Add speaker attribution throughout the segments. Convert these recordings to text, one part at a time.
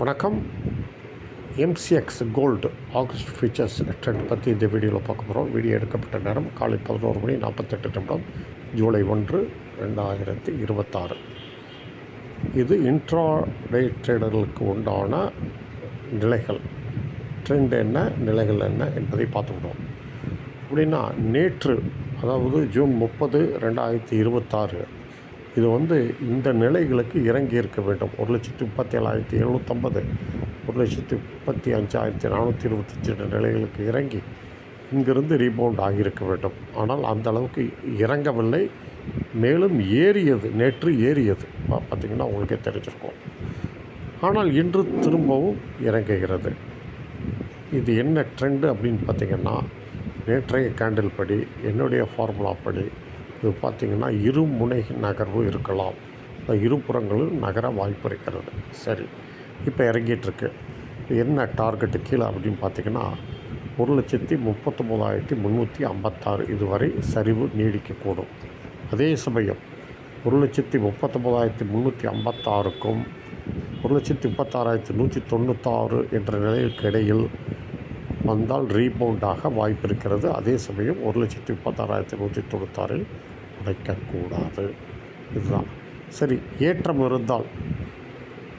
Speaker 1: வணக்கம். MCX gold August futures trend பற்றி இந்த வீடியோவில் பார்க்க போகிறோம். வீடியோ எடுக்கப்பட்ட நேரம் காலை 11:48 ஜூலை 1, 2026. இது இன்ட்ராடே ட்ரேடர்களுக்கு உண்டான நிலைகள், ட்ரெண்ட் என்ன, நிலைகள் என்ன என்பதை பார்த்துக்கிட்டோம். அப்படின்னா நேற்று, அதாவது ஜூன் 30, 2026, இது இந்த நிலைகளுக்கு இறங்கி இருக்க வேண்டும். 1,37,750, 1,35,425 நிலைகளுக்கு இறங்கி இங்கிருந்து ரீபவுண்ட் ஆகியிருக்க வேண்டும். ஆனால் அந்த அளவுக்கு இறங்கவில்லை, மேலும் ஏறியது. நேற்று ஏறியது பார்த்திங்கன்னா உங்களுக்கே தெரிஞ்சிருக்கும். ஆனால் இன்று திரும்பவும் இறங்குகிறது. இது என்ன ட்ரெண்டு அப்படின்னு பார்த்திங்கன்னா, நேற்றைய கேண்டில் படி, என்னுடைய ஃபார்முலா படி இது பார்த்திங்கன்னா இருமுனை நகர்வு இருக்கலாம். இருபுறங்களும் நகர வாய்ப்பு இருக்கிறது. சரி, இப்போ இறங்கிட்டுருக்கு. என்ன டார்கெட்டு கீழே அப்படின்னு பார்த்திங்கன்னா 1,39,356 இதுவரை சரிவு நீடிக்கக்கூடும். அதே சமயம் 1,39,356க்கும் 1,36,196 என்ற நிலைக்கு இடையில் வந்தால் ரீபவுண்டாக வாய்ப்பு இருக்கிறது. அதே சமயம் 1,36,196 உடைக்கக்கூடாது. இதுதான் சரி. ஏற்றம் இருந்தால்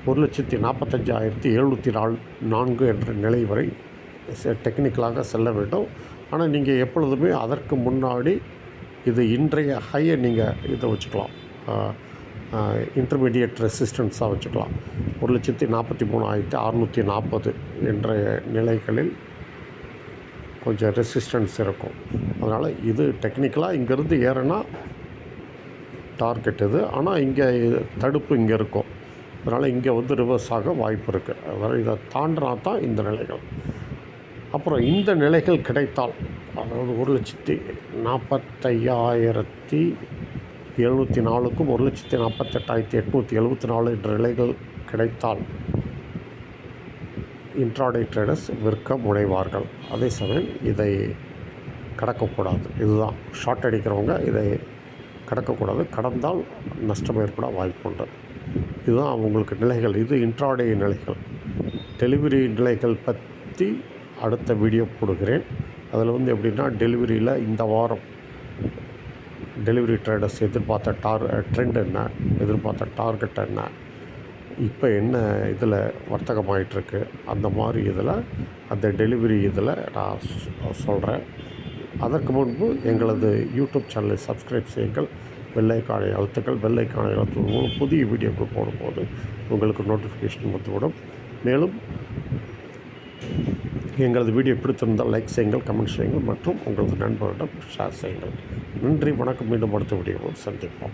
Speaker 1: 1,45,704 என்ற நிலை வரை டெக்னிக்கலாக செல்ல வேண்டும். ஆனால் நீங்கள் எப்பொழுதுமே அதற்கு முன்னாடி இது இன்றைய ஹையை நீங்கள் இதை வச்சுக்கலாம், இன்டர்மீடியட் ரெசிஸ்டன்ஸாக வச்சுக்கலாம். 1,43,640 என்ற நிலைகளில் கொஞ்சம் ரெசிஸ்டன்ஸ் இருக்கும். அதனால் இது டெக்னிக்கலாக இங்கேருந்து ஏறினா டார்கெட் இது. ஆனால் இங்கே தடுப்பு இங்கே இருக்கும். அதனால் இங்கே ரிவர்ஸ் ஆக வாய்ப்பு இருக்குது. அதனால் இதை தாண்டினா தான் இந்த நிலைகள். அப்புறம் இந்த நிலைகள் கிடைத்தால், அதாவது 1,45,704க்கும் 1,48,874 என்ற நிலைகள் கிடைத்தால் இன்ட்ராடே ட்ரேடர்ஸ் விற்க முனைவார்கள். அதே சமயம் இதை கடக்கக்கூடாது. இதுதான் ஷார்ட் அடிக்கிறவங்க இதை கடக்கக்கூடாது. கடந்தால் நஷ்டம் ஏற்பட வாய்ப்பு உண்டு. இதுதான் அவங்களுக்கு நிலைகள். இது இன்ட்ராடே நிலைகள். டெலிவரி நிலைகள் பற்றி அடுத்த வீடியோ போடுகிறேன். அதில் எப்படின்னா, டெலிவரியில் இந்த வாரம் டெலிவரி ட்ரேடர்ஸ் எதிர்பார்த்த ட்ரெண்ட் என்ன, எதிர்பார்த்த டார்கெட் என்ன, இப்போ என்ன இதில் வர்த்தகமாயிட்ருக்கு, அந்த மாதிரி இதில் அந்த டெலிவரி இதில் நான் சொல்கிறேன். அதற்கு முன்பு எங்களது யூடியூப் சேனலை சப்ஸ்கிரைப் செய்யுங்கள். பெல்லைக்கானை அழுத்துக்கள். பெல்லைக்கானை அழுத்தும் மூலம் புதிய வீடியோக்கள் போடும்போது உங்களுக்கு நோட்டிஃபிகேஷன் வந்துவிடும். மேலும் எங்களது வீடியோ பிடித்திருந்தால் லைக் செய்யுங்கள், கமெண்ட் செய்யுங்கள் மற்றும் உங்களது நண்பர்களிடம் ஷேர் செய்யுங்கள். நன்றி, வணக்கம். மீண்டும் அடுத்த வீடியோவில் சந்திப்போம்.